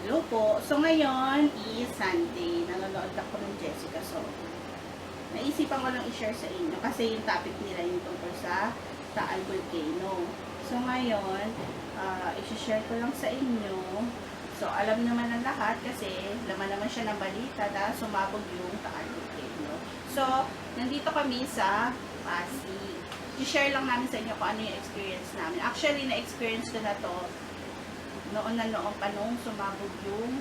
Hello po. So ngayon is Sunday. Nanonood ako ng Jessica. So, naisipan ko lang i-share sa inyo kasi yung topic nila yung tungkol sa Taal Volcano. So ngayon, i-share ko lang sa inyo. So, alam naman ng lahat kasi laman naman siya ng balita dahil sumabog yung Taal Volcano. So, nandito kami sa Pasig. I-share lang namin sa inyo kung ano yung experience namin. Actually, na-experience ko na to noon pa nung sumabog yung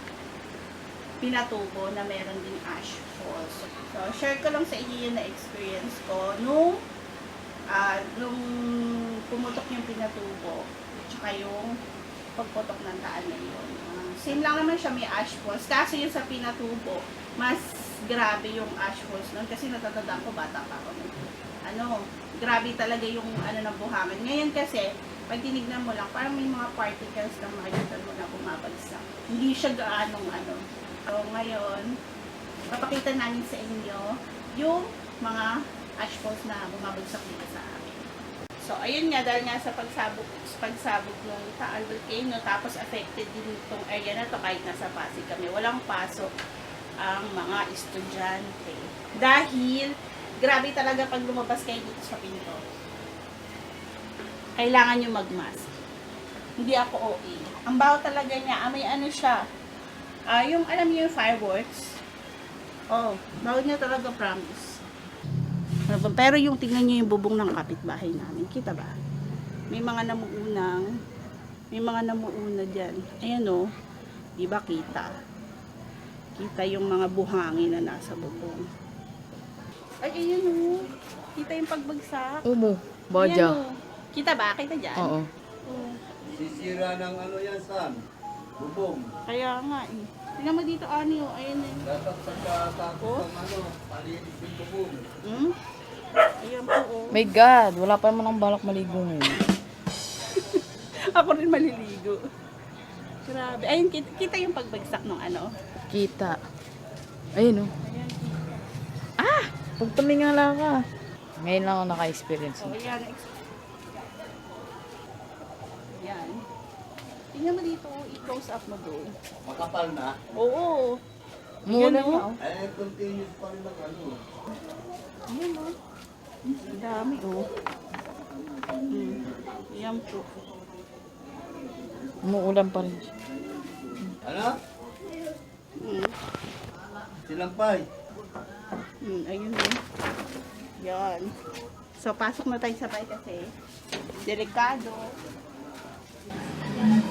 Pinatubo na meron din ash falls. So, share ko lang sa inyo yung na-experience ko nung pumutok yung Pinatubo tsaka yung pagputok ng Taal na yun. Same lang naman siya, may ash falls. Kaso yung sa Pinatubo, mas grabe yung ash falls nun kasi natatandaan ko, bata pa ako. Grabe talaga yung ng buhangin. Ngayon kasi, pag tinignan mo lang, parang may mga particles na makikita mo na bumabagsak. Hindi siya gaanong So, ngayon, papakita namin sa inyo yung mga ash falls na bumabagsak dito sa amin. So, ayun nga, dahil nga sa pagsabog ng Taal Volcano, tapos affected din itong area na to kahit nasa Pasig kami. Walang pasok ang mga estudyante. Dahil, grabe talaga pag lumabas kayo dito sa pinto. Kailangan nyo mag-mask. Hindi ako OA. Ang baho talaga niya, may siya. Yung alam niyo yung fireworks. Baho niya talaga, promise. Pero yung tingnan niyo yung bubong ng kapitbahay namin. Kita ba? May mga namuuna dyan. Ayan o. Diba kita? Kita yung mga buhangin na nasa bubong. Ay, ayan o. Kita yung pagbagsak. Baja. Ayan, o. Kita ba? Kita dyan? Oo. Sisira ng yan, San? Bubong. Kaya nga eh. Tingnan mo dito, Ani, oh. Ayan eh. Dapat pagkatapos ng palinis yung bubong. Ayan po, oh. My God, wala pa naman ang balak maligo ngayon. Ako rin maliligo. Grabe. Ayun, kita yung pagbagsak ng Kita. Ayun oh. Ayan. Pag tumingala ka. Ngayon lang ako naka-experience. Oh, ayan. Ayan. Tingnan mo dito, i-close up mo doon. Makapal na. Oo. Muna Ayan, na oh. oh. Continuous pa rin Ayan, oh. Ang dami, oh. Ayan po. Umuulan pa rin siya. Ano? Mm. Silampay. Ayun, oh. Yan. So, pasok na tayo sabay kasi delikado. Yan.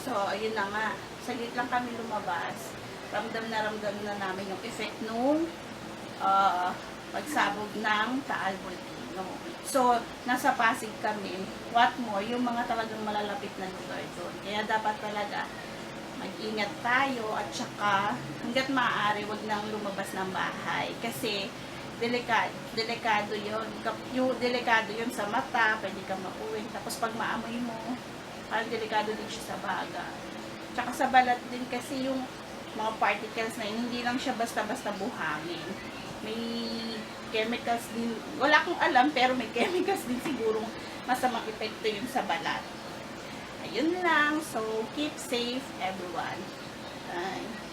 So, ayun na nga. Saglit lang kami lumabas. Ramdam na namin yung effect nung pagsabog ng Taal Volcano. So, nasa Pasig kami. What more, yung mga talagang malalapit na lugar doon. Kaya dapat talaga mag-ingat tayo at saka hanggat maaari wag nang lumabas ng bahay. Kasi delikado yun. Yung delikado yun sa mata, pwede kang mauwing. Tapos pag maamoy mo, parang delikado din siya sa baga. Tsaka sa balat din kasi yung mga particles na yun, hindi lang siya basta-basta buhangin. May chemicals din. Wala akong alam, pero may chemicals din siguro masamang epekto yun sa balat. Ayun lang. So, keep safe everyone. Bye.